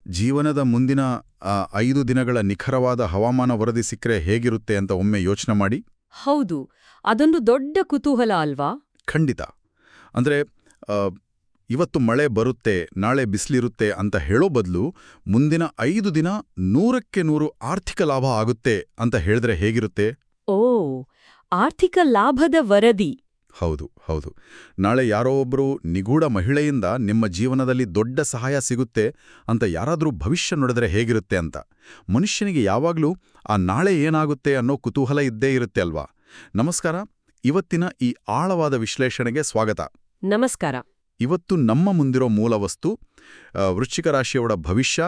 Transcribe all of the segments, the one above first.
ಜೀವನದ ಮುಂದಿನ 5 ದಿನಗಳ ನಿಖರವಾದ ಹವಾಮಾನ ವರದಿ ಸಿಕ್ಕರೆ ಹೇಗಿರುತ್ತೆ ಅಂತ ಒಮ್ಮೆ ಯೋಚನೆ ಮಾಡಿ. ಹೌದು, ಅದೊಂದು ದೊಡ್ಡ ಕುತೂಹಲ ಅಲ್ವಾ? ಖಂಡಿತ. ಅಂದ್ರೆ ಇವತ್ತು ಮಳೆ ಬರುತ್ತೆ, ನಾಳೆ ಬಿಸಿಲಿರುತ್ತೆ ಅಂತ ಹೇಳೋ ಬದಲು ಮುಂದಿನ 5 ದಿನ 100ಕ್ಕೆ 100 ಆರ್ಥಿಕ ಲಾಭ ಆಗುತ್ತೆ ಅಂತ ಹೇಳಿದ್ರೆ ಹೇಗಿರುತ್ತೆ? ಓ, ಆರ್ಥಿಕ ಲಾಭದ ವರದಿ. ಹೌದು ಹೌದು. ನಾಳೆ ಯಾರೋ ಒಬ್ಬರು ನಿಗೂಢ ಮಹಿಳೆಯಿಂದ ನಿಮ್ಮ ಜೀವನದಲ್ಲಿ ದೊಡ್ಡ ಸಹಾಯ ಸಿಗುತ್ತೆ ಅಂತ ಯಾರಾದರೂ ಭವಿಷ್ಯ ನುಡಿದ್ರೆ ಹೇಗಿರುತ್ತೆ ಅಂತ. ಮನುಷ್ಯನಿಗೆ ಯಾವಾಗಲೂ ಆ ನಾಳೆ ಏನಾಗುತ್ತೆ ಅನ್ನೋ ಕುತೂಹಲ ಇದ್ದೇ ಇರುತ್ತೆ ಅಲ್ವಾ? ನಮಸ್ಕಾರ. ಇವತ್ತಿನ ಈ ಆಳವಾದ ವಿಶ್ಲೇಷಣೆಗೆ ಸ್ವಾಗತ. ನಮಸ್ಕಾರ. ಇವತ್ತು ನಮ್ಮ ಮುಂದಿರೋ ಮೂಲವಸ್ತು ವೃಶ್ಚಿಕ ರಾಶಿಯವರ ಭವಿಷ್ಯ,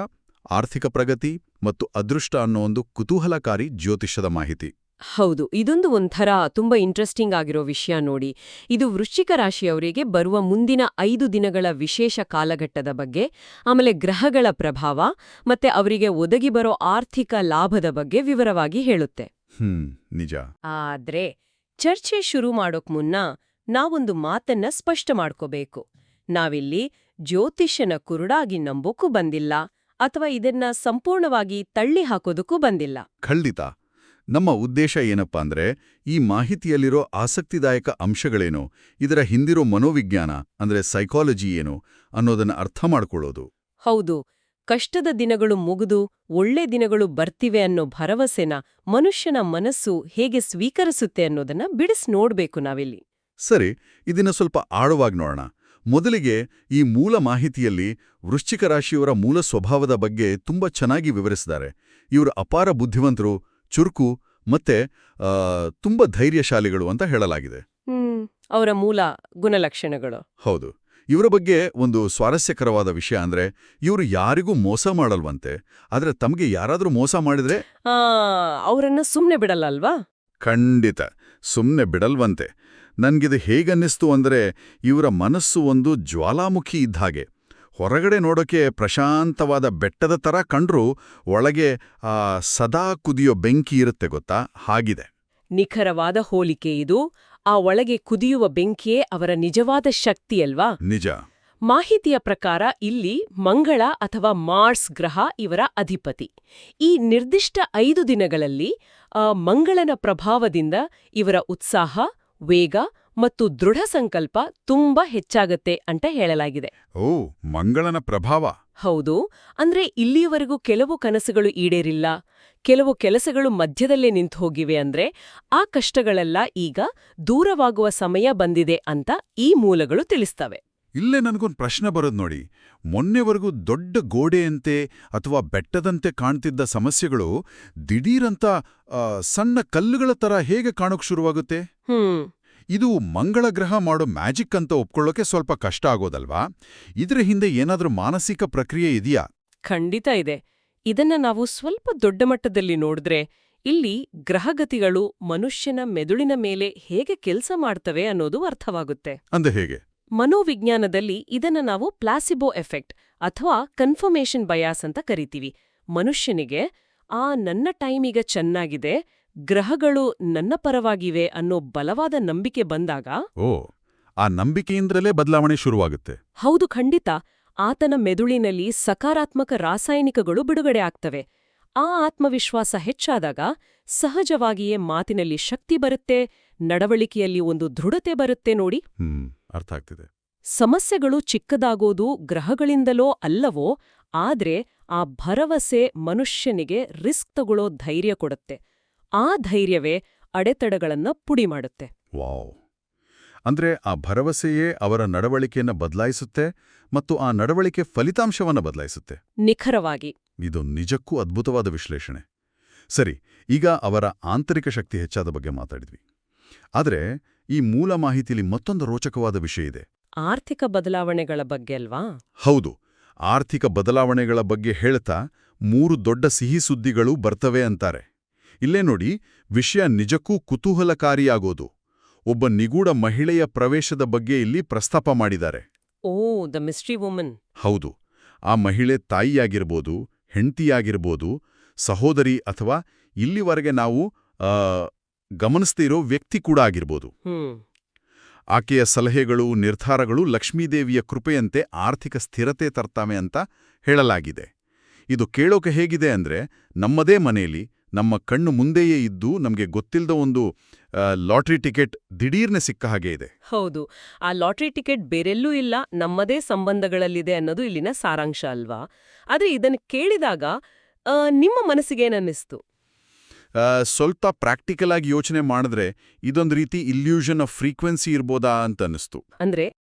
ಆರ್ಥಿಕ ಪ್ರಗತಿ ಮತ್ತು ಅದೃಷ್ಟ ಅನ್ನೋ ಒಂದು ಕುತೂಹಲಕಾರಿ ಜ್ಯೋತಿಷದ ಮಾಹಿತಿ. ಹೌದು, ಇದೊಂದು ಒಂಥರ ತುಂಬಾ ಇಂಟ್ರೆಸ್ಟಿಂಗ್ ಆಗಿರೋ ವಿಷಯ ನೋಡಿ. ಇದು ವೃಶ್ಚಿಕ ರಾಶಿಯವರಿಗೆ ಬರುವ ಮುಂದಿನ 5 ದಿನಗಳ ವಿಶೇಷ ಕಾಲಘಟ್ಟದ ಬಗ್ಗೆ, ಆಮೇಲೆ ಗ್ರಹಗಳ ಪ್ರಭಾವ ಮತ್ತೆ ಅವರಿಗೆ ಒದಗಿ ಬರೋ ಆರ್ಥಿಕ ಲಾಭದ ಬಗ್ಗೆ ವಿವರವಾಗಿ ಹೇಳುತ್ತೆ. ನಿಜ. ಆದ್ರೆ ಚರ್ಚೆ ಶುರು ಮಾಡೋಕ್ ಮುನ್ನ ನಾವೊಂದು ಮಾತನ್ನ ಸ್ಪಷ್ಟ ಮಾಡ್ಕೋಬೇಕು. ನಾವಿಲ್ಲಿ ಜ್ಯೋತಿಷ್ಯನ ಕುರುಡಾಗಿ ನಂಬೋಕ್ಕೂ ಬಂದಿಲ್ಲ, ಅಥವಾ ಇದನ್ನ ಸಂಪೂರ್ಣವಾಗಿ ತಳ್ಳಿ ಹಾಕೋದಕ್ಕೂ ಬಂದಿಲ್ಲ. ಖಂಡಿತ. ನಮ್ಮ ಉದ್ದೇಶ ಏನಪ್ಪಾ ಅಂದ್ರೆ, ಈ ಮಾಹಿತಿಯಲ್ಲಿರೋ ಆಸಕ್ತಿದಾಯಕ ಅಂಶಗಳೇನು, ಇದರ ಹಿಂದಿರೋ ಮನೋವಿಜ್ಞಾನ ಅಂದ್ರೆ ಸೈಕಾಲಜಿ ಏನು ಅನ್ನೋದನ್ನ ಅರ್ಥ ಮಾಡ್ಕೊಳ್ಳೋದು. ಹೌದು, ಕಷ್ಟದ ದಿನಗಳು ಮುಗಿದು ಒಳ್ಳೆ ದಿನಗಳು ಬರ್ತಿವೆ ಅನ್ನೋ ಭರವಸೆನ ಮನುಷ್ಯನ ಮನಸ್ಸು ಹೇಗೆ ಸ್ವೀಕರಿಸುತ್ತೆ ಅನ್ನೋದನ್ನ ಬಿಡಿಸ್ ನೋಡ್ಬೇಕು ನಾವಿಲ್ಲಿ. ಸರಿ, ಇದನ್ನ ಸ್ವಲ್ಪ ಆಳವಾಗಿ ನೋಡೋಣ. ಮೊದಲಿಗೆ ಈ ಮೂಲ ಮಾಹಿತಿಯಲ್ಲಿ ವೃಶ್ಚಿಕ ರಾಶಿಯವರ ಮೂಲ ಸ್ವಭಾವದ ಬಗ್ಗೆ ತುಂಬಾ ಚೆನ್ನಾಗಿ ವಿವರಿಸಿದ್ದಾರೆ. ಇವರು ಅಪಾರ ಬುದ್ಧಿವಂತರು, ಚುರುಕು ಮತ್ತೆ ತುಂಬಾ ಧೈರ್ಯಶಾಲಿಗಳು ಅಂತ ಹೇಳಲಾಗಿದೆ. ಅವರ ಮೂಲ ಗುಣಲಕ್ಷಣಗಳು. ಹೌದು. ಇವರ ಬಗ್ಗೆ ಒಂದು ಸ್ವಾರಸ್ಯಕರವಾದ ವಿಷಯ ಅಂದ್ರೆ, ಇವರು ಯಾರಿಗೂ ಮೋಸ ಮಾಡಲ್ವಂತೆ. ಆದ್ರೆ ತಮಗೆ ಯಾರಾದ್ರೂ ಮೋಸ ಮಾಡಿದ್ರೆ ಅವರನ್ನ ಸುಮ್ನೆ ಬಿಡಲ್ಲ ಅಲ್ವಾ? ಖಂಡಿತ ಸುಮ್ನೆ ಬಿಡಲ್ವಂತೆ. ನನ್ಗಿದು ಹೇಗನ್ನಿಸ್ತು ಅಂದ್ರೆ, ಇವರ ಮನಸ್ಸು ಒಂದು ಜ್ವಾಲಾಮುಖಿ ಇದ್ಹಾಗೆ. ಹೊರಗಡೆ ನೋಡೋಕೆ ಪ್ರಶಾಂತವಾದ ಬೆಟ್ಟದ ಥರ ಕಂಡ್ರೂ ಒಳಗೆ ಸದಾ ಕುದಿಯೋ ಬೆಂಕಿ ಇರುತ್ತೆ ಗೊತ್ತಾ, ಹಾಗಿದೆ. ನಿಖರವಾದ ಹೋಲಿಕೆ ಇದು. ಆ ಒಳಗೆ ಕುದಿಯುವ ಬೆಂಕಿಯೇ ಅವರ ನಿಜವಾದ ಶಕ್ತಿಯಲ್ವಾ? ನಿಜ. ಮಾಹಿತಿಯ ಪ್ರಕಾರ ಇಲ್ಲಿ ಮಂಗಳ ಅಥವಾ ಮಾರ್ಸ್ ಗ್ರಹ ಇವರ ಅಧಿಪತಿ. ಈ ನಿರ್ದಿಷ್ಟ 5 ದಿನಗಳಲ್ಲಿ ಮಂಗಳನ ಪ್ರಭಾವದಿಂದ ಇವರ ಉತ್ಸಾಹ, ವೇಗ ಮತ್ತು ದೃಢ ಸಂಕಲ್ಪ ತುಂಬಾ ಹೆಚ್ಚಾಗತ್ತೆ ಅಂತ ಹೇಳಲಾಗಿದೆ. ಓ, ಮಂಗಳನ ಪ್ರಭಾವ. ಹೌದು. ಅಂದ್ರೆ ಇಲ್ಲಿಯವರೆಗೂ ಕೆಲವು ಕನಸುಗಳು ಈಡೇರಿಲ್ಲ, ಕೆಲವು ಕೆಲಸಗಳು ಮಧ್ಯದಲ್ಲೇ ನಿಂತು ಹೋಗಿವೆ. ಅಂದ್ರೆ ಆ ಕಷ್ಟಗಳೆಲ್ಲ ಈಗ ದೂರವಾಗುವ ಸಮಯ ಬಂದಿದೆ ಅಂತ ಈ ಮೂಲಗಳು ತಿಳಿಸ್ತವೆ. ಇಲ್ಲೇ ನನಗೊಂದು ಪ್ರಶ್ನೆ ಬರೋದು ನೋಡಿ. ಮೊನ್ನೆವರೆಗೂ ದೊಡ್ಡ ಗೋಡೆಯಂತೆ ಅಥವಾ ಬೆಟ್ಟದಂತೆ ಕಾಣ್ತಿದ್ದ ಸಮಸ್ಯೆಗಳು ದಿಢೀರಂತ ಸಣ್ಣ ಕಲ್ಲುಗಳ ತರ ಹೇಗೆ ಕಾಣೋಕ್ ಶುರುವಾಗುತ್ತೆ? ಇದು ಮಂಗಳ ಗ್ರಹ ಮಾಡೋ ಮ್ಯಾಜಿಕ್ ಅಂತ ಒಪ್ಕೊಳ್ಳೋಕೆ ಸ್ವಲ್ಪ ಕಷ್ಟ ಆಗೋದಲ್ವಾ? ಇದರ ಹಿಂದೆ ಏನಾದ್ರೂ ಮಾನಸಿಕ ಪ್ರಕ್ರಿಯೆ ಇದೆಯಾ? ಖಂಡಿತ ಇದೆ. ಇದನ್ನ ನಾವು ಸ್ವಲ್ಪ ದೊಡ್ಡ ಮಟ್ಟದಲ್ಲಿ ನೋಡಿದ್ರೆ, ಇಲ್ಲಿ ಗ್ರಹಗತಿಗಳು ಮನುಷ್ಯನ ಮೆದುಳಿನ ಮೇಲೆ ಹೇಗೆ ಕೆಲಸ ಮಾಡ್ತವೆ ಅನ್ನೋದು ಅರ್ಥವಾಗುತ್ತೆ. ಅಂದ ಹೇಗೆ? ಮನೋವಿಜ್ಞಾನದಲ್ಲಿ ಇದನ್ನ ನಾವು ಪ್ಲಾಸಿಬೋ ಎಫೆಕ್ಟ್ ಅಥವಾ ಕನ್ಫರ್ಮೇಷನ್ ಬಯಾಸ್ ಅಂತ ಕರಿತೀವಿ. ಮನುಷ್ಯನಿಗೆ ನನ್ನ ಟೈಮ್ ಈಗ ಚೆನ್ನಾಗಿದೆ, ಗ್ರಹಗಳು ನನ್ನ ಪರವಾಗಿವೆ ಅನ್ನೋ ಬಲವಾದ ನಂಬಿಕೆ ಬಂದಾಗ, ಆ ನಂಬಿಕೆಯಿಂದಲೇ ಬದಲಾವಣೆ ಶುರುವಾಗುತ್ತೆ. ಹೌದು, ಖಂಡಿತ. ಆತನ ಮೆದುಳಿನಲ್ಲಿ ಸಕಾರಾತ್ಮಕ ರಾಸಾಯನಿಕಗಳು ಬಿಡುಗಡೆ ಆಗ್ತವೆ. ಆ ಆತ್ಮವಿಶ್ವಾಸ ಹೆಚ್ಚಾದಾಗ ಸಹಜವಾಗಿಯೇ ಮಾತಿನಲ್ಲಿ ಶಕ್ತಿ ಬರುತ್ತೆ, ನಡವಳಿಕೆಯಲ್ಲಿ ಒಂದು ದೃಢತೆ ಬರುತ್ತೆ ನೋಡಿ. ಅರ್ಥ ಆಗ್ತಿದೆ. ಸಮಸ್ಯೆಗಳು ಚಿಕ್ಕದಾಗೋದು ಗ್ರಹಗಳಿಂದಲೋ ಅಲ್ಲವೋ, ಆದ್ರೆ ಆ ಭರವಸೆ ಮನುಷ್ಯನಿಗೆ ರಿಸ್ಕ್ ತಗೊಳ್ಳೋ ಧೈರ್ಯ ಕೊಡುತ್ತೆ. ಆ ಧೈರ್ಯವೇ ಅಡೆತಡೆಗಳನ್ನ ಪುಡಿ ಮಾಡುತ್ತೆ. ವಾವ್! ಅಂದ್ರೆ ಆ ಭರವಸೆಯೇ ಅವರ ನಡವಳಿಕೆಯನ್ನ ಬದಲಾಯಿಸುತ್ತೆ ಮತ್ತು ಆ ನಡವಳಿಕೆ ಫಲಿತಾಂಶವನ್ನ ಬದಲಾಯಿಸುತ್ತೆ. ನಿಖರವಾಗಿ. ಇದು ನಿಜಕ್ಕೂ ಅದ್ಭುತವಾದ ವಿಶ್ಲೇಷಣೆ. ಸರಿ, ಈಗ ಅವರ ಆಂತರಿಕ ಶಕ್ತಿ ಹೆಚ್ಚಾದ ಬಗ್ಗೆ ಮಾತಾಡಿದ್ವಿ. ಆದರೆ ಈ ಮೂಲ ಮಾಹಿತಿಯಲ್ಲಿ ಮತ್ತೊಂದು ರೋಚಕವಾದ ವಿಷಯ ಇದೆ. ಆರ್ಥಿಕ ಬದಲಾವಣೆಗಳ ಬಗ್ಗೆ ಅಲ್ವಾ? ಹೌದು. ಆರ್ಥಿಕ ಬದಲಾವಣೆಗಳ ಬಗ್ಗೆ ಹೇಳ್ತಾ 3 ದೊಡ್ಡ ಸಿಹಿ ಸುದ್ದಿಗಳು ಬರ್ತವೆ ಅಂತಾರೆ. ಇಲ್ಲೇ ನೋಡಿ, ವಿಷಯ ನಿಜಕ್ಕೂ ಕುತೂಹಲಕಾರಿಯಾಗೋದು. ಒಬ್ಬ ನಿಗೂಢ ಮಹಿಳೆಯ ಪ್ರವೇಶದ ಬಗ್ಗೆ ಇಲ್ಲಿ ಪ್ರಸ್ತಾಪ ಮಾಡಿದ್ದಾರೆ. ಓ, ದ ಮಿಸ್ಟ್ರಿ ವುಮನ್. ಹೌದು. ಆ ಮಹಿಳೆ ತಾಯಿಯಾಗಿರ್ಬೋದು, ಹೆಂಡತಿಯಾಗಿರ್ಬೋದು, ಸಹೋದರಿ ಅಥವಾ ಇಲ್ಲಿವರೆಗೆ ನಾವು ಗಮನಿಸ್ತಿರೋ ವ್ಯಕ್ತಿ ಕೂಡ ಆಗಿರ್ಬೋದು. ಆಕೆಯ ಸಲಹೆಗಳು, ನಿರ್ಧಾರಗಳು ಲಕ್ಷ್ಮೀದೇವಿಯ ಕೃಪೆಯಂತೆ ಆರ್ಥಿಕ ಸ್ಥಿರತೆ ತರ್ತಾವೆ ಅಂತ ಹೇಳಲಾಗಿದೆ. ಇದು ಕೇಳೋಕೆ ಹೇಗಿದೆ ಅಂದ್ರೆ ನಮ್ಮದೇ ಮನೆಯಲ್ಲಿ ನಮ್ಮ ಕಣ್ಣು ಮುಂದೆಯೇ ಇದ್ದು ನಮಗೆ ಗೊತ್ತಿಲ್ಲದ ಒಂದು ಲಾಟ್ರಿ ಟಿಕೆಟ್ ದಿಢೀರ್ನೆ ಸಿಕ್ಕ ಹಾಗೆ ಇದೆ. ಹೌದು, ಆ ಲಾಟ್ರಿ ಟಿಕೆಟ್ ಬೇರೆಲ್ಲೂ ಇಲ್ಲ, ನಮ್ಮದೇ ಸಂಬಂಧಗಳಲ್ಲಿದೆ ಅನ್ನೋದು ಇಲ್ಲಿನ ಸಾರಾಂಶ ಅಲ್ವಾ? ಆದ್ರೆ ಇದನ್ನು ಕೇಳಿದಾಗ ನಿಮ್ಮ ಮನಸ್ಸಿಗೇನನ್ನಿಸ್ತು? ಸ್ವಲ್ಪ ಪ್ರಾಕ್ಟಿಕಲ್ ಆಗಿ ಯೋಚನೆ ಮಾಡಿದ್ರೆ ಇದೊಂದು ರೀತಿ ಇಲ್ಯೂಷನ್ ಆಫ್ ಫ್ರೀಕ್ವೆನ್ಸಿ ಇರ್ಬೋದಾ ಅಂತ ಅನ್ನಿಸ್ತು. ಅಂದ್ರೆ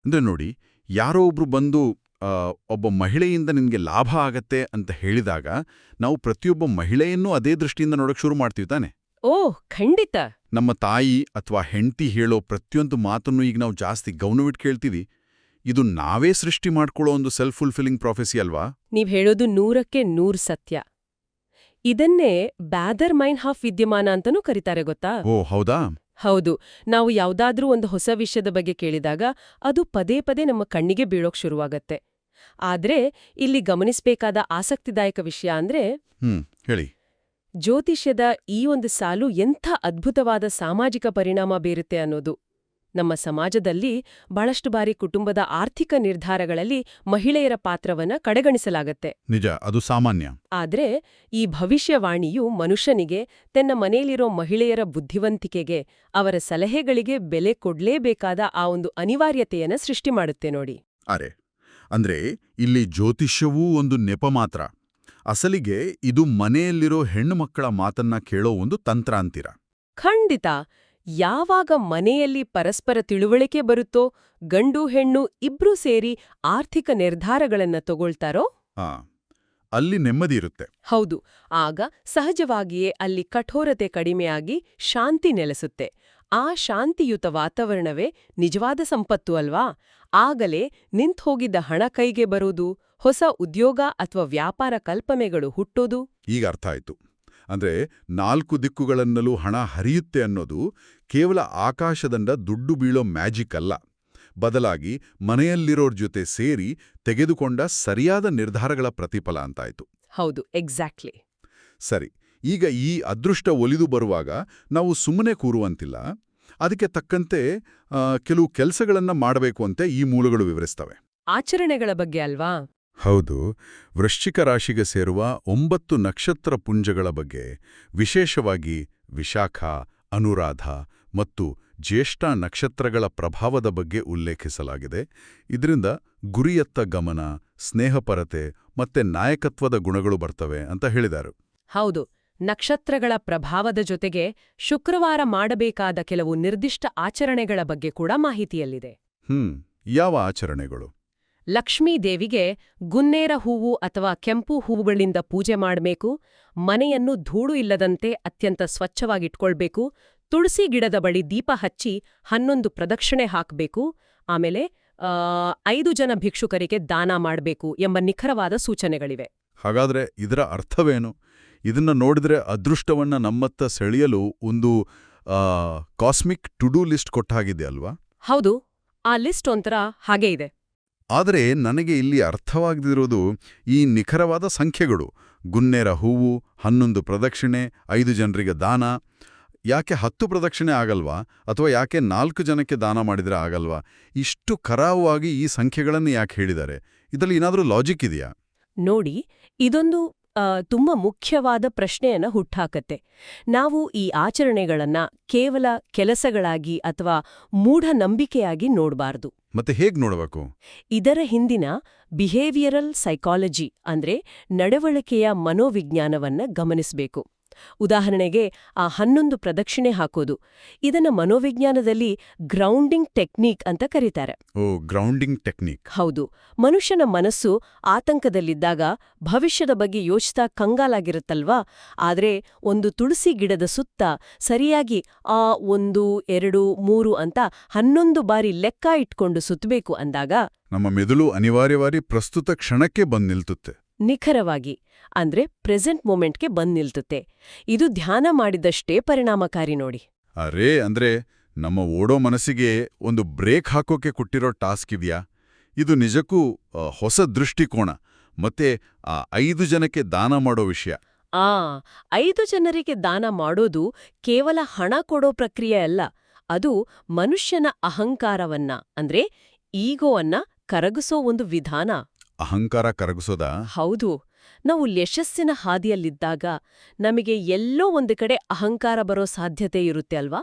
ನೋಡಿ, ಯಾರೋ ಒಬ್ರು ಬಂದು ಒಬ್ಬ ಮಹಿಳೆಯಿಂದ ನಿಮಗೆ ಲಾಭ ಆಗತ್ತೆ ಅಂತ ಹೇಳಿದಾಗ ನಾವು ಪ್ರತಿಯೊಬ್ಬ ಮಹಿಳೆಯನ್ನೂ ಅದೇ ದೃಷ್ಟಿಯಿಂದ ನೋಡಕ್ ಶುರು ಮಾಡ್ತೀವಿ ತಾನೆ? ಓಹ್, ಖಂಡಿತ. ನಮ್ಮ ತಾಯಿ ಅಥವಾ ಹೆಂಡತಿ ಹೇಳೋ ಪ್ರತಿಯೊಂದು ಮಾತನ್ನು ಈಗ ನಾವು ಜಾಸ್ತಿ ಗೌನವಿಟ್ಟು ಕೇಳ್ತೀವಿ. ಇದು ನಾವೇ ಸೃಷ್ಟಿ ಮಾಡ್ಕೊಳ್ಳೋ ಒಂದು ಸೆಲ್ಫ್ ಫುಲ್ಫಿಲ್ಲಿಂಗ್ ಪ್ರೊಫೆಸಿ ಅಲ್ವಾ? ನೀವ್ ಹೇಳೋದು 100ಕ್ಕೆ 100 ಸತ್ಯ. ಇದನ್ನೇ ಬ್ಯಾದರ್ ಮೈನ್ಹಾಫ್ ವಿದ್ಯಮಾನ ಅಂತನೂ ಕರೀತಾರೆ, ಗೊತ್ತಾ? ಓ ಹೌದಾ? ಹೌದು. ನಾವು ಯಾವ್ದಾದ್ರೂ ಒಂದು ಹೊಸ ವಿಷಯದ ಬಗ್ಗೆ ಕೇಳಿದಾಗ ಅದು ಪದೇ ಪದೇ ನಮ್ಮ ಕಣ್ಣಿಗೆ ಬೀಳೋಕ್ ಶುರುವಾಗತ್ತೆ. ಆದ್ರೆ ಇಲ್ಲಿ ಗಮನಿಸ್ಬೇಕಾದ ಆಸಕ್ತಿದಾಯಕ ವಿಷಯ ಅಂದ್ರೆ ಹೇಳಿ. ಜ್ಯೋತಿಷ್ಯದ ಈ ಒಂದು ಸಾಲು ಎಂಥ ಅದ್ಭುತವಾದ ಸಾಮಾಜಿಕ ಪರಿಣಾಮ ಬೀರುತ್ತೆ ಅನ್ನೋದು. ನಮ್ಮ ಸಮಾಜದಲ್ಲಿ ಬಹಳಷ್ಟು ಬಾರಿ ಕುಟುಂಬದ ಆರ್ಥಿಕ ನಿರ್ಧಾರಗಳಲ್ಲಿ ಮಹಿಳೆಯರ ಪಾತ್ರವನ್ನ ಕಡೆಗಣಿಸಲಾಗತ್ತೆ. ನಿಜ, ಅದು ಸಾಮಾನ್ಯ. ಆದ್ರೆ ಈ ಭವಿಷ್ಯವಾಣಿಯು ಮನುಷ್ಯನಿಗೆ ತನ್ನ ಮನೆಯಲ್ಲಿರೋ ಮಹಿಳೆಯರ ಬುದ್ಧಿವಂತಿಕೆಗೆ, ಅವರ ಸಲಹೆಗಳಿಗೆ ಬೆಲೆ ಕೊಡ್ಲೇಬೇಕಾದ ಆ ಒಂದು ಅನಿವಾರ್ಯತೆಯನ್ನ ಸೃಷ್ಟಿ ಮಾಡುತ್ತೆ ನೋಡಿ. ಅಂದ್ರೆ ಇಲ್ಲಿ ಜ್ಯೋತಿಷ್ಯವೂ ಒಂದು ನೆಪ ಮಾತ್ರ. ಅಸಲಿಗೆ ಇದು ಮನೆಯಲ್ಲಿರೋ ಹೆಣ್ಣು ಮಕ್ಕಳ ಮಾತನ್ನ ಕೇಳೋ ಒಂದು ತಂತ್ರ ಅಂತೀರ? ಖಂಡಿತ. ಯಾವಾಗ ಮನೆಯಲ್ಲಿ ಪರಸ್ಪರ ತಿಳುವಳಿಕೆ ಬರುತ್ತೋ, ಗಂಡು ಹೆಣ್ಣು ಇಬ್ರೂ ಸೇರಿ ಆರ್ಥಿಕ ನಿರ್ಧಾರಗಳನ್ನ ತಗೊಳ್ತಾರೋ ಅಲ್ಲಿ ನೆಮ್ಮದಿ ಇರುತ್ತೆ. ಹೌದು, ಆಗ ಸಹಜವಾಗಿಯೇ ಅಲ್ಲಿ ಕಠೋರತೆ ಕಡಿಮೆಯಾಗಿ ಶಾಂತಿ ನೆಲೆಸುತ್ತೆ. ಆ ಶಾಂತಿಯುತ ವಾತಾವರಣವೇ ನಿಜವಾದ ಸಂಪತ್ತು ಅಲ್ವಾ? ಆಗಲೇ ನಿಂತ್ಹೋಗಿದ್ದ ಹಣ ಕೈಗೆ ಬರೋದು, ಹೊಸ ಉದ್ಯೋಗ ಅಥವಾ ವ್ಯಾಪಾರ ಕಲ್ಪನೆಗಳು ಹುಟ್ಟೋದು. ಈಗ ಅರ್ಥ ಆಯ್ತು. ಅಂದ್ರೆ 4 ದಿಕ್ಕುಗಳನ್ನಲೂ ಹಣ ಹರಿಯುತ್ತೆ ಅನ್ನೋದು ಕೇವಲ ಆಕಾಶದಂಡ ದುಡ್ಡು ಬೀಳೋ ಮ್ಯಾಜಿಕ್ ಅಲ್ಲ. ಬದಲಾಗಿ ಮನೆಯಲ್ಲಿರೋರ್ ಜೊತೆ ಸೇರಿ ತೆಗೆದುಕೊಂಡ ಸರಿಯಾದ ನಿರ್ಧಾರಗಳ ಪ್ರತಿಫಲ ಅಂತಾಯ್ತು. ಹೌದು, ಎಕ್ಸಾಕ್ಟ್ಲಿ. ಸರಿ, ಈಗ ಈ ಅದೃಷ್ಟ ಒಲಿದು ಬರುವಾಗ ನಾವು ಸುಮ್ಮನೆ ಕೂರುವಂತಿಲ್ಲ. ಅದಕ್ಕೆ ತಕ್ಕಂತೆ ಕೆಲವು ಕೆಲಸಗಳನ್ನ ಮಾಡಬೇಕು ಅಂತ ಈ ಮೂಲಗಳು ವಿವರಿಸ್ತವೆ. ಆಚರಣೆಗಳ ಬಗ್ಗೆ ಅಲ್ವಾ? ಹೌದು. ವೃಶ್ಚಿಕ ರಾಶಿಗೆ ಸೇರುವ 9 ನಕ್ಷತ್ರ ಪುಂಜಗಳ ಬಗ್ಗೆ, ವಿಶೇಷವಾಗಿ ವಿಶಾಖ, ಅನುರಾಧ ಮತ್ತು ಜ್ಯೇಷ್ಠ ನಕ್ಷತ್ರಗಳ ಪ್ರಭಾವದ ಬಗ್ಗೆ ಉಲ್ಲೇಖಿಸಲಾಗಿದೆ. ಇದರಿಂದ ಗುರಿಯತ್ತ ಗಮನ, ಸ್ನೇಹಪರತೆ ಮತ್ತೆ ನಾಯಕತ್ವದ ಗುಣಗಳು ಬರ್ತವೆ ಅಂತ ಹೇಳಿದರು. ಹೌದು, ನಕ್ಷತ್ರಗಳ ಪ್ರಭಾವದ ಜೊತೆಗೆ ಶುಕ್ರವಾರ ಮಾಡಬೇಕಾದ ಕೆಲವು ನಿರ್ದಿಷ್ಟ ಆಚರಣೆಗಳ ಬಗ್ಗೆ ಕೂಡ ಮಾಹಿತಿಯಲ್ಲಿದೆ. ಯಾವ ಆಚರಣೆಗಳು? ಲಕ್ಷ್ಮೀದೇವಿಗೆ ಗುನ್ನೇರ ಹೂವು ಅಥವಾ ಕೆಂಪು ಹೂವುಗಳಿಂದ ಪೂಜೆ ಮಾಡಬೇಕು, ಮನೆಯನ್ನು ಧೂಳು ಇಲ್ಲದಂತೆ ಅತ್ಯಂತ ಸ್ವಚ್ಛವಾಗಿಟ್ಕೊಳ್ಬೇಕು, ತುಳಸಿ ಗಿಡದ ಬಳಿ ದೀಪ ಹಚ್ಚಿ 11 ಪ್ರದಕ್ಷಿಣೆ ಹಾಕಬೇಕು, ಆಮೇಲೆ 5 ಜನ ಭಿಕ್ಷುಕರಿಗೆ ದಾನ ಮಾಡಬೇಕು ಎಂಬ ನಿಖರವಾದ ಸೂಚನೆಗಳಿವೆ. ಹಾಗಾದ್ರೆ ಇದರ ಅರ್ಥವೇನು? ಇದನ್ನ ನೋಡಿದ್ರೆ ಅದೃಷ್ಟವನ್ನ ನಮ್ಮತ್ತ ಸೆಳೆಯಲು ಒಂದು ಕಾಸ್ಮಿಕ್ ಟು ಡೂ ಲಿಸ್ಟ್ ಕೊಟ್ಟಾಗಿದೆ ಅಲ್ವಾ? ಹೌದು, ಆ ಲಿಸ್ಟ್ ಒಂಥರ ಹಾಗೇ ಇದೆ. ಆದರೆ ನನಗೆ ಇಲ್ಲಿ ಅರ್ಥವಾಗದಿರೋದು ಈ ನಿಖರವಾದ ಸಂಖ್ಯೆಗಳು. ಗುನ್ನೇರ ಹೂವು, 11 ಪ್ರದಕ್ಷಿಣೆ, 5 ಜನರಿಗೆ ದಾನ. ಯಾಕೆ 10 ಪ್ರದಕ್ಷಿಣೆ ಆಗಲ್ವಾ? ಅಥವಾ ಯಾಕೆ 4 ಜನಕ್ಕೆ ದಾನ ಮಾಡಿದ್ರೆ ಆಗಲ್ವಾ? ಇಷ್ಟು ಕರಾವಾಗಿ ಈ ಸಂಖ್ಯೆಗಳನ್ನು ಯಾಕೆ ಹೇಳಿದ್ದಾರೆ? ಇದರಲ್ಲಿ ಏನಾದರೂ ಲಾಜಿಕ್ ಇದೆಯಾ? ನೋಡಿ, ಇದೊಂದು ತುಂಬ ಮುಖ್ಯವಾದ ಪ್ರಶ್ನೆಯನ್ನ ಹುಟ್ಟಾಕತ್ತೆ. ನಾವು ಈ ಆಚರಣೆಗಳನ್ನ ಕೇವಲ ಕೆಲಸಗಳಾಗಿ ಅಥವಾ ಮೂಢನಂಬಿಕೆಯಾಗಿ ನೋಡಬಾರ್ದು. ಮತ್ತೆ ಹೇಗ್ ನೋಡಬೇಕು? ಇದರ ಹಿಂದಿನ ಬಿಹೇವಿಯರಲ್ ಸೈಕಾಲಜಿ ಅಂದ್ರೆ ನಡವಳಿಕೆಯ ಮನೋವಿಜ್ಞಾನವನ್ನ ಗಮನಿಸಬೇಕು. ಉದಾಹರಣೆಗೆ ಆ 11 ಪ್ರದಕ್ಷಿಣೆ ಹಾಕೋದು, ಇದನ್ನ ಮನೋವಿಜ್ಞಾನದಲ್ಲಿ ಗ್ರೌಂಡಿಂಗ್ ಟೆಕ್ನಿಕ್ ಅಂತ ಕರೀತಾರೆ. Grounding technique. ಹೌದು. ಮನುಷ್ಯನ ಮನಸ್ಸು ಆತಂಕದಲ್ಲಿದ್ದಾಗ ಭವಿಷ್ಯದ ಬಗ್ಗೆ ಯೋಚಿಸ್ತಾ ಕಂಗಾಲಾಗಿರುತ್ತಲ್ವಾ? ಆದ್ರೆ ಒಂದು ತುಳಸಿ ಗಿಡದ ಸುತ್ತ ಸರಿಯಾಗಿ 1, 2, 3 ಅಂತ 11 ಬಾರಿ ಲೆಕ್ಕ ಇಟ್ಕೊಂಡು ಸುತ್ತಬೇಕು ಅಂದಾಗ ನಮ್ಮ ಮೆದುಳು ಅನಿವಾರ್ಯವಾಗಿ ಪ್ರಸ್ತುತ ಕ್ಷಣಕ್ಕೆ ಬಂದು ನಿಲ್ತುತ್ತೆ. ನಿಖರವಾಗಿ, ಅಂದ್ರೆ ಪ್ರೆಸೆಂಟ್ ಮೂಮೆಂಟ್ಗೆ ಬಂದ್ ನಿಲ್ತುತ್ತೆ. ಇದು ಧ್ಯಾನ ಮಾಡಿದಷ್ಟೇ ಪರಿಣಾಮಕಾರಿ ನೋಡಿ. ಅಂದ್ರೆ ನಮ್ಮ ಓಡೋ ಮನಸ್ಸಿಗೆ ಒಂದು ಬ್ರೇಕ್ ಹಾಕೋಕೆ ಕೊಟ್ಟಿರೋ ಟಾಸ್ಕ್ ಇದೆಯಾ? ಇದು ನಿಜಕ್ಕೂ ಹೊಸ ದೃಷ್ಟಿಕೋನ. ಮತ್ತೆ ಆ 5 ಜನಕ್ಕೆ ದಾನ ಮಾಡೋ ವಿಷಯ. 5 ಜನರಿಗೆ ದಾನ ಮಾಡೋದು ಕೇವಲ ಹಣ ಕೊಡೋ ಪ್ರಕ್ರಿಯೆ ಅಲ್ಲ. ಅದು ಮನುಷ್ಯನ ಅಹಂಕಾರವನ್ನ ಅಂದ್ರೆ ಈಗೋವನ್ನ ಕರಗಿಸೋ ಒಂದು ವಿಧಾನ. ಅಹಂಕಾರ ಕರಗಿಸೋದಾ? ಹೌದು. ನಾವು ಯಶಸ್ಸಿನ ಹಾದಿಯಲ್ಲಿದ್ದಾಗ ನಮಗೆ ಎಲ್ಲೋ ಒಂದು ಕಡೆ ಅಹಂಕಾರ ಬರೋ ಸಾಧ್ಯತೆ ಇರುತ್ತೆ ಅಲ್ವಾ?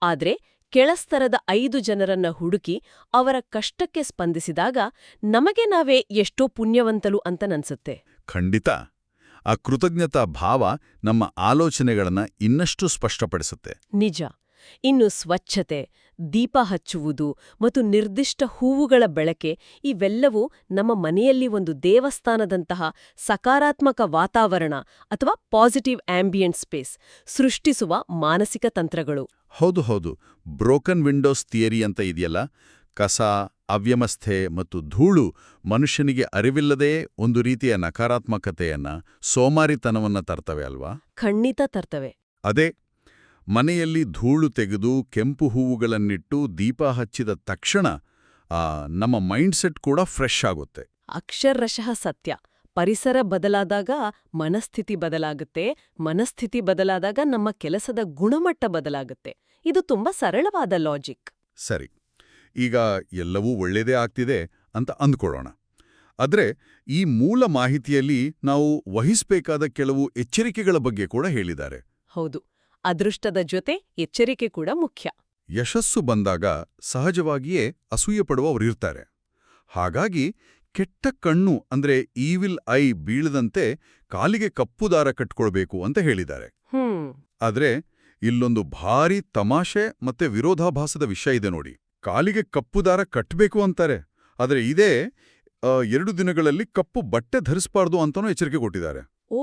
ಆದ್ರೆ ಕೆಳಸ್ತರದ 5 ಜನರನ್ನ ಹುಡುಕಿ ಅವರ ಕಷ್ಟಕ್ಕೆ ಸ್ಪಂದಿಸಿದಾಗ ನಮಗೆ ನಾವೇ ಎಷ್ಟೋ ಪುಣ್ಯವಂತಲು ಅಂತ ನನ್ಸುತ್ತೆ. ಖಂಡಿತ. ಆ ಕೃತಜ್ಞತಾ ಭಾವ ನಮ್ಮ ಆಲೋಚನೆಗಳನ್ನ ಇನ್ನಷ್ಟು ಸ್ಪಷ್ಟಪಡಿಸುತ್ತೆ. ನಿಜ. ಇನ್ನು ಸ್ವಚ್ಛತೆ, ದೀಪ ಹಚ್ಚುವುದು ಮತ್ತು ನಿರ್ದಿಷ್ಟ ಹೂವುಗಳ ಬಳಕೆ ಇವೆಲ್ಲವೂ ನಮ್ಮ ಮನೆಯಲ್ಲಿ ಒಂದು ದೇವಸ್ಥಾನದಂತಹ ಸಕಾರಾತ್ಮಕ ವಾತಾವರಣ ಅಥವಾ ಪಾಸಿಟಿವ್ ಆಂಬಿಯಂಟ್ ಸ್ಪೇಸ್ ಸೃಷ್ಟಿಸುವ ಮಾನಸಿಕ ತಂತ್ರಗಳು. ಹೌದು. ಬ್ರೋಕನ್ ವಿಂಡೋಸ್ ಥಿಯರಿ ಅಂತ ಇದೆಯಲ್ಲ, ಕಸ, ಅವ್ಯವಸ್ಥೆ ಮತ್ತು ಧೂಳು ಮನುಷ್ಯನಿಗೆ ಅರಿವಿಲ್ಲದೇ ಒಂದು ರೀತಿಯ ನಕಾರಾತ್ಮಕತೆಯನ್ನ, ಸೋಮಾರಿತನವನ್ನ ತರ್ತವೆ ಅಲ್ವಾ? ಖಂಡಿತ ತರ್ತವೆ. ಅದೇ ಮನೆಯಲ್ಲಿ ಧೂಳು ತೆಗೆದು ಕೆಂಪು ಹೂವುಗಳನ್ನಿಟ್ಟು ದೀಪ ಹಚ್ಚಿದ ತಕ್ಷಣ ನಮ್ಮ ಮೈಂಡ್ಸೆಟ್ ಕೂಡ ಫ್ರೆಶ್ ಆಗುತ್ತೆ. ಅಕ್ಷರಶಃ ಸತ್ಯ. ಪರಿಸರ ಬದಲಾದಾಗ ಮನಸ್ಥಿತಿ ಬದಲಾಗುತ್ತೆ, ಮನಸ್ಥಿತಿ ಬದಲಾದಾಗ ನಮ್ಮ ಕೆಲಸದ ಗುಣಮಟ್ಟ ಬದಲಾಗುತ್ತೆ. ಇದು ತುಂಬಾ ಸರಳವಾದ ಲಾಜಿಕ್. ಸರಿ, ಈಗ ಎಲ್ಲವೂ ಒಳ್ಳೆಯದೇ ಆಗ್ತಿದೆ ಅಂತ ಅಂದ್ಕೊಳ್ಳೋಣ. ಆದ್ರೆ ಈ ಮೂಲ ಮಾಹಿತಿಯಲ್ಲಿ ನಾವು ವಹಿಸಬೇಕಾದ ಕೆಲವು ಎಚ್ಚರಿಕೆಗಳ ಬಗ್ಗೆ ಕೂಡ ಹೇಳಿದ್ದಾರೆ. ಹೌದು, ಅದೃಷ್ಟದ ಜೊತೆ ಎಚ್ಚರಿಕೆ ಕೂಡ ಮುಖ್ಯ. ಯಶಸ್ಸು ಬಂದಾಗ ಸಹಜವಾಗಿಯೇ ಅಸೂಯೆಪಡುವವರಿರ್ತಾರೆ. ಹಾಗಾಗಿ ಕೆಟ್ಟ ಕಣ್ಣು ಅಂದ್ರೆ ಈವಿಲ್ ಐ ಬೀಳದಂತೆ ಕಾಲಿಗೆ ಕಪ್ಪು ದಾರ ಕಟ್ಕೊಳ್ಬೇಕು ಅಂತ ಹೇಳಿದ್ದಾರೆ. ಆದ್ರೆ ಇಲ್ಲೊಂದು ಭಾರೀ ತಮಾಷೆ ಮತ್ತೆ ವಿರೋಧಾಭಾಸದ ವಿಷಯ ಇದೆ ನೋಡಿ. ಕಾಲಿಗೆ ಕಪ್ಪು ದಾರ ಕಟ್ಟಬೇಕು ಅಂತಾರೆ, ಆದ್ರೆ ಇದೇ 2 ದಿನಗಳಲ್ಲಿ ಕಪ್ಪು ಬಟ್ಟೆ ಧರಿಸಬಾರ್ದು ಅಂತಾನೂ ಎಚ್ಚರಿಕೆ ಕೊಟ್ಟಿದ್ದಾರೆ. ಓ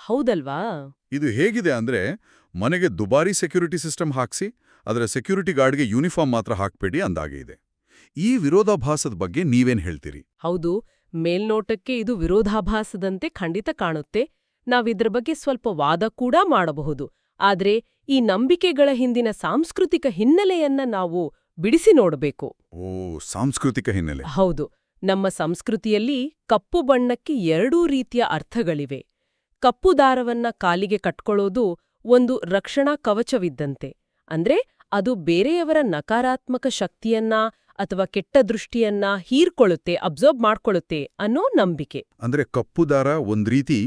ಹೌದಲ್ವಾ? ಇದು ಹೇಗಿದೆ ಅಂದ್ರೆ, ಮನೆಗೆ ದುಬಾರಿ ಸೆಕ್ಯೂರಿಟಿ ಸಿಸ್ಟಮ್ ಹಾಕ್ಸಿ, ಆದರೆ ಸೆಕ್ಯೂರಿಟಿ ಗಾರ್ಡ್ಗೆ ಯೂನಿಫಾರ್ಮ್ ಮಾತ್ರ ಹಾಕ್ಬೇಡಿ ಅಂದಾಗೆ ಇದೆ. ಈ ವಿರೋಧಾಭಾಸದ ಬಗ್ಗೆ ನೀವೇನ್ ಹೇಳ್ತೀರಿ? ಹೌದು, ಮೇಲ್ನೋಟಕ್ಕೆ ಇದು ವಿರೋಧಾಭಾಸದಂತೆ ಖಂಡಿತ ಕಾಣುತ್ತೆ. ನಾವಿದ್ರ ಬಗ್ಗೆ ಸ್ವಲ್ಪ ವಾದ ಕೂಡ ಮಾಡಬಹುದು. ಆದ್ರೆ ಈ ನಂಬಿಕೆಗಳ ಹಿಂದಿನ ಸಾಂಸ್ಕೃತಿಕ ಹಿನ್ನೆಲೆಯನ್ನ ನಾವು ಬಿಡಿಸಿ ನೋಡಬೇಕು. ಓ, ಸಾಂಸ್ಕೃತಿಕ ಹಿನ್ನೆಲೆ. ಹೌದು, ನಮ್ಮ ಸಂಸ್ಕೃತಿಯಲ್ಲಿ ಕಪ್ಪು ಬಣ್ಣಕ್ಕೆ 2 ರೀತಿಯ ಅರ್ಥಗಳಿವೆ. ಕಪ್ಪು ದಾರವನ್ನ ಕಾಲಿಗೆ ಕಟ್ಕೊಳ್ಳೋದು ಒಂದು ರಕ್ಷಣಾ ಕವಚವಿದ್ದಂತೆ. ಅಂದ್ರೆ ಅದು ಬೇರೆಯವರ ನಕಾರಾತ್ಮಕ ಶಕ್ತಿಯನ್ನ ಅಥವಾ ಕೆಟ್ಟ ದೃಷ್ಟಿಯನ್ನ ಹೀರ್ಕೊಳ್ಳುತ್ತೆ, ಅಬ್ಸರ್ವ್ ಮಾಡ್ಕೊಳ್ಳುತ್ತೆ ಅನ್ನೋ ನಂಬಿಕೆ. ಅಂದ್ರೆ ಕಪ್ಪು ದಾರ ಒಂದ್ ರೀತಿ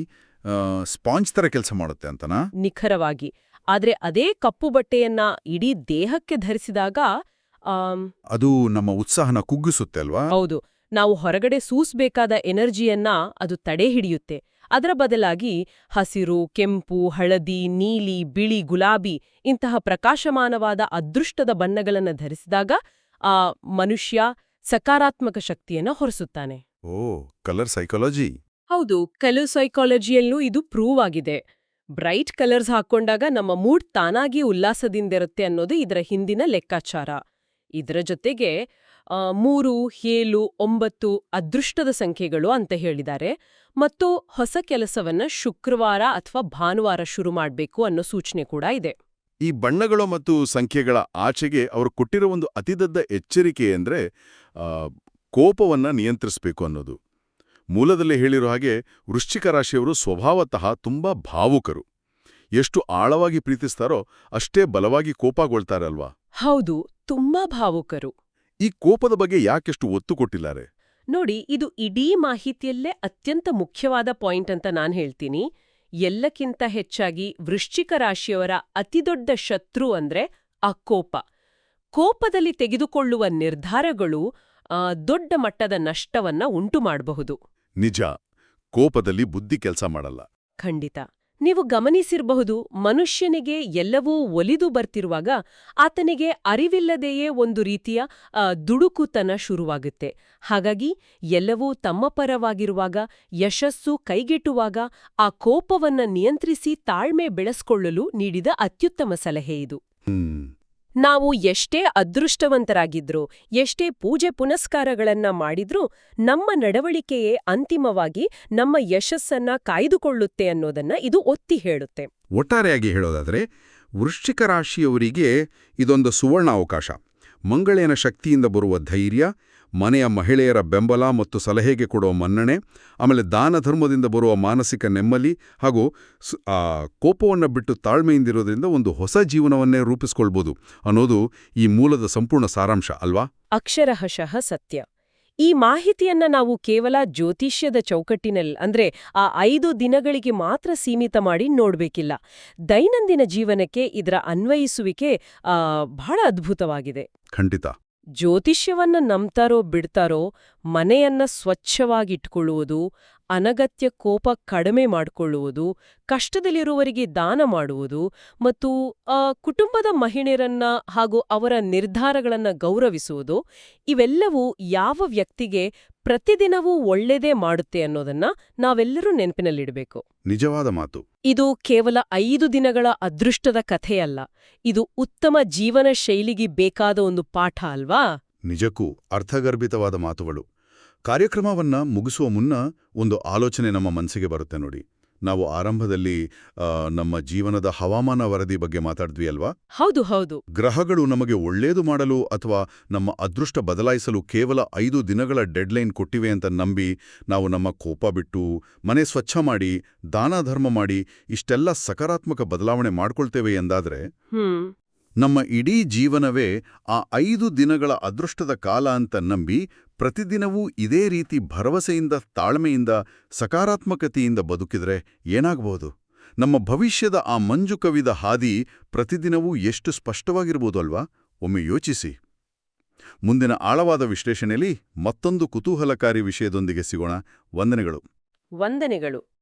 ಸ್ಪಾಂಜ್ ತರ ಕೆಲಸ ಮಾಡುತ್ತೆ ಅಂತನಾ? ನಿಖರವಾಗಿ. ಆದ್ರೆ ಅದೇ ಕಪ್ಪು ಬಟ್ಟೆಯನ್ನ ಇಡೀ ದೇಹಕ್ಕೆ ಧರಿಸಿದಾಗ ಅದು ನಮ್ಮ ಉತ್ಸಾಹನ ಕುಗ್ಗಿಸುತ್ತೆ ಅಲ್ವಾ? ಹೌದು, ನಾವು ಹೊರಗಡೆ ಸೂಸ್ಬೇಕಾದ ಎನರ್ಜಿಯನ್ನ ಅದು ತಡೆ ಹಿಡಿಯುತ್ತೆ. ಅದರ ಬದಲಾಗಿ ಹಸಿರು, ಕೆಂಪು, ಹಳದಿ, ನೀಲಿ, ಬಿಳಿ, ಗುಲಾಬಿ ಇಂತಹ ಪ್ರಕಾಶಮಾನವಾದ ಅದೃಷ್ಟದ ಬಣ್ಣಗಳನ್ನು ಧರಿಸಿದಾಗ ಆ ಮನುಷ್ಯ ಸಕಾರಾತ್ಮಕ ಶಕ್ತಿಯನ್ನ ಹೊರಸುತ್ತಾನೆ. ಓ, ಕಲರ್ ಸೈಕಾಲಜಿ. ಹೌದು, ಕಲರ್ ಸೈಕಾಲಜಿಯಲ್ಲೂ ಇದು ಪ್ರೂವ್ ಆಗಿದೆ. ಬ್ರೈಟ್ ಕಲರ್ಸ್ ಹಾಕೊಂಡಾಗ ನಮ್ಮ ಮೂಡ್ ತಾನಾಗಿ ಉಲ್ಲಾಸದಿಂದಿರುತ್ತೆ ಅನ್ನೋದು ಇದರ ಹಿಂದಿನ ಲೆಕ್ಕಾಚಾರ. ಇದರ ಜೊತೆಗೆ 3, 7, 9 ಅದೃಷ್ಟದ ಸಂಖ್ಯೆಗಳು ಅಂತ ಹೇಳಿದ್ದಾರೆ. ಮತ್ತು ಹೊಸ ಕೆಲಸವನ್ನ ಶುಕ್ರವಾರ ಅಥವಾ ಭಾನುವಾರ ಶುರು ಮಾಡಬೇಕು ಅನ್ನೋ ಸೂಚನೆ ಕೂಡ ಇದೆ. ಈ ಬಣ್ಣಗಳು ಮತ್ತು ಸಂಖ್ಯೆಗಳ ಆಚೆಗೆ ಅವರು ಕೊಟ್ಟಿರೋ ಒಂದು ಅತಿದೊಡ್ಡ ಎಚ್ಚರಿಕೆ ಅಂದ್ರೆ ಕೋಪವನ್ನ ನಿಯಂತ್ರಿಸಬೇಕು ಅನ್ನೋದು. ಮೂಲದಲ್ಲಿ ಹೇಳಿರೋ ಹಾಗೆ ವೃಶ್ಚಿಕ ರಾಶಿಯವರು ಸ್ವಭಾವತಃ ತುಂಬಾ ಭಾವುಕರು. ಎಷ್ಟು ಆಳವಾಗಿ ಪ್ರೀತಿಸ್ತಾರೋ ಅಷ್ಟೇ ಬಲವಾಗಿ ಕೋಪಗೊಳ್ತಾರಲ್ವಾ? ಹೌದು, ತುಂಬಾ ಭಾವುಕರು. ಈ ಕೋಪದ ಬಗ್ಗೆ ಯಾಕೆಷ್ಟು ಒತ್ತು ಕೊಟ್ಟಿದ್ದಾರೆ ನೋಡಿ, ಇದು ಇಡೀ ಮಾಹಿತಿಯಲ್ಲೇ ಅತ್ಯಂತ ಮುಖ್ಯವಾದ ಪಾಯಿಂಟ್ ಅಂತ ನಾನ್ ಹೇಳ್ತೀನಿ. ಎಲ್ಲಕ್ಕಿಂತ ಹೆಚ್ಚಾಗಿ ವೃಶ್ಚಿಕ ರಾಶಿಯವರ ಅತಿದೊಡ್ಡ ಶತ್ರು ಅಂದ್ರೆ ಆ ಕೋಪ. ಕೋಪದಲ್ಲಿ ತೆಗೆದುಕೊಳ್ಳುವ ನಿರ್ಧಾರಗಳು ದೊಡ್ಡ ಮಟ್ಟದ ನಷ್ಟವನ್ನ ಉಂಟು ಮಾಡಬಹುದು. ನಿಜ, ಕೋಪದಲ್ಲಿ ಬುದ್ಧಿ ಕೆಲಸ ಮಾಡಲ್ಲ. ಖಂಡಿತ. ನೀವು ಗಮನಿಸಿರಬಹುದು, ಮನುಷ್ಯನಿಗೆ ಎಲ್ಲವೂ ಒಲಿದು ಬರ್ತಿರುವಾಗ ಆತನಿಗೆ ಅರಿವಿಲ್ಲದೆಯೇ ಒಂದು ರೀತಿಯ ದುಡುಕುತನ ಶುರುವಾಗುತ್ತೆ. ಹಾಗಾಗಿ ಎಲ್ಲವೂ ತಮ್ಮ ಪರವಾಗಿರುವಾಗ, ಯಶಸ್ಸು ಕೈಗೆಟುವಾಗ ಆ ಕೋಪವನ್ನ ನಿಯಂತ್ರಿಸಿ ತಾಳ್ಮೆ ಬೆಳೆಸ್ಕೊಳ್ಳಲು ನೀಡಿದ ಅತ್ಯುತ್ತಮ ಸಲಹೆ ಇದು. ನಾವು ಎಷ್ಟೇ ಅದೃಷ್ಟವಂತರಾಗಿದ್ರೂ, ಎಷ್ಟೇ ಪೂಜೆ ಪುನಸ್ಕಾರಗಳನ್ನ ಮಾಡಿದ್ರೂ ನಮ್ಮ ನಡವಳಿಕೆಯೇ ಅಂತಿಮವಾಗಿ ನಮ್ಮ ಯಶಸ್ಸನ್ನ ಕಾಯ್ದುಕೊಳ್ಳುತ್ತೆ ಅನ್ನೋದನ್ನ ಇದು ಒತ್ತಿ ಹೇಳುತ್ತೆ. ಒಟ್ಟಾರೆಯಾಗಿ ಹೇಳೋದಾದರೆ, ವೃಶ್ಚಿಕ ರಾಶಿಯವರಿಗೆ ಇದೊಂದು ಸುವರ್ಣ ಅವಕಾಶ. ಮಂಗಳೇನ ಶಕ್ತಿಯಿಂದ ಬರುವ ಧೈರ್ಯ, ಮನೆಯ ಮಹಿಳೆಯರ ಬೆಂಬಲ ಮತ್ತು ಸಲಹೆಗೆ ಕೊಡುವ ಮನ್ನಣೆ, ಆಮೇಲೆ ದಾನ ಧರ್ಮದಿಂದ ಬರುವ ಮಾನಸಿಕ ನೆಮ್ಮದಿ ಹಾಗೂ ಕೋಪವನ್ನು ಬಿಟ್ಟು ತಾಳ್ಮೆಯಿಂದಿರೋದ್ರಿಂದ ಒಂದು ಹೊಸ ಜೀವನವನ್ನೇ ರೂಪಿಸ್ಕೊಳ್ಬೋದು ಅನ್ನೋದು ಈ ಮೂಲದ ಸಂಪೂರ್ಣ ಸಾರಾಂಶ ಅಲ್ವಾ? ಅಕ್ಷರಶಃ ಸತ್ಯ. ಈ ಮಾಹಿತಿಯನ್ನ ನಾವು ಕೇವಲ ಜ್ಯೋತಿಷ್ಯದ ಚೌಕಟ್ಟಿನಲ್ಲಿ ಅಂದ್ರೆ ಆ 5 ದಿನಗಳಿಗೆ ಮಾತ್ರ ಸೀಮಿತ ಮಾಡಿ ನೋಡ್ಬೇಕಿಲ್ಲ. ದೈನಂದಿನ ಜೀವನಕ್ಕೆ ಇದರ ಅನ್ವಯಿಸುವಿಕೆ ಬಹಳ ಅದ್ಭುತವಾಗಿದೆ. ಖಂಡಿತ. ಜ್ಯೋತಿಷ್ಯವನ್ನ ನಂಬ್ತಾರೋ ಬಿಡ್ತಾರೋ, ಮನೆಯನ್ನ ಸ್ವಚ್ಛವಾಗಿಟ್ಕೊಳ್ಳುವುದು, ಅನಗತ್ಯ ಕೋಪ ಕಡಿಮೆ ಮಾಡಿಕೊಳ್ಳುವುದು, ಕಷ್ಟದಲ್ಲಿರುವವರಿಗೆ ದಾನ ಮಾಡುವುದು ಮತ್ತು ಕುಟುಂಬದ ಮಹಿಳೆಯರನ್ನ ಹಾಗೂ ಅವರ ನಿರ್ಧಾರಗಳನ್ನ ಗೌರವಿಸುವುದು, ಇವೆಲ್ಲವೂ ಯಾವ ವ್ಯಕ್ತಿಗೆ ಪ್ರತಿದಿನವೂ ಒಳ್ಳೆಯದೇ ಮಾಡುತ್ತೆ ಅನ್ನೋದನ್ನ ನಾವೆಲ್ಲರೂ ನೆನಪಿನಲ್ಲಿಡಬೇಕು. ನಿಜವಾದ ಮಾತು. ಇದು ಕೇವಲ 5 ದಿನಗಳ ಅದೃಷ್ಟದ ಕಥೆಯಲ್ಲ, ಇದು ಉತ್ತಮ ಜೀವನ ಶೈಲಿಗೆ ಬೇಕಾದ ಒಂದು ಪಾಠ ಅಲ್ವಾ? ನಿಜಕ್ಕೂ ಅರ್ಥಗರ್ಭಿತವಾದ ಮಾತುಗಳು. ಕಾರ್ಯಕ್ರಮವನ್ನ ಮುಗಿಸುವ ಮುನ್ನ ಒಂದು ಆಲೋಚನೆ ನಮ್ಮ ಮನಸ್ಸಿಗೆ ಬರುತ್ತೆ ನೋಡಿ. ನಾವು ಆರಂಭದಲ್ಲಿ ನಮ್ಮ ಜೀವನದ ಹವಾಮಾನ ವರದಿ ಬಗ್ಗೆ ಮಾತಾಡಿದ್ವಿ ಅಲ್ವಾ? ಹೌದು ಹೌದು. ಗ್ರಹಗಳು ನಮಗೆ ಒಳ್ಳೇದು ಮಾಡಲು ಅಥವಾ ನಮ್ಮ ಅದೃಷ್ಟ ಬದಲಾಯಿಸಲು ಕೇವಲ 5 ದಿನಗಳ ಡೆಡ್ಲೈನ್ ಕೊಟ್ಟಿವೆ ಅಂತ ನಂಬಿ ನಾವು ನಮ್ಮ ಕೋಪ ಬಿಟ್ಟು, ಮನೆ ಸ್ವಚ್ಛ ಮಾಡಿ, ದಾನ ಧರ್ಮ ಮಾಡಿ ಇಷ್ಟೆಲ್ಲ ಸಕಾರಾತ್ಮಕ ಬದಲಾವಣೆ ಮಾಡ್ಕೊಳ್ತೇವೆ ಎಂದಾದ್ರೆ ನಮ್ಮ ಇಡೀ ಜೀವನವೇ ಆ 5 ದಿನಗಳ ಅದೃಷ್ಟದ ಕಾಲ ಅಂತ ನಂಬಿ ಪ್ರತಿದಿನವೂ ಇದೇ ರೀತಿ ಭರವಸೆಯಿಂದ, ತಾಳ್ಮೆಯಿಂದ, ಸಕಾರಾತ್ಮಕತೆಯಿಂದ ಬದುಕಿದ್ರೆ ಏನಾಗಬಹುದು? ನಮ್ಮ ಭವಿಷ್ಯದ ಆ ಮಂಜು ಕವಿದ ಹಾದಿ ಪ್ರತಿದಿನವೂ ಎಷ್ಟು ಸ್ಪಷ್ಟವಾಗಿರ್ಬೋದು ಅಲ್ವಾ? ಒಮ್ಮೆ ಯೋಚಿಸಿ. ಮುಂದಿನ ಆಳವಾದ ವಿಶ್ಲೇಷಣೆಯಲ್ಲಿ ಮತ್ತೊಂದು ಕುತೂಹಲಕಾರಿ ವಿಷಯದೊಂದಿಗೆ ಸಿಗೋಣ. ವಂದನೆಗಳು. ವಂದನೆಗಳು.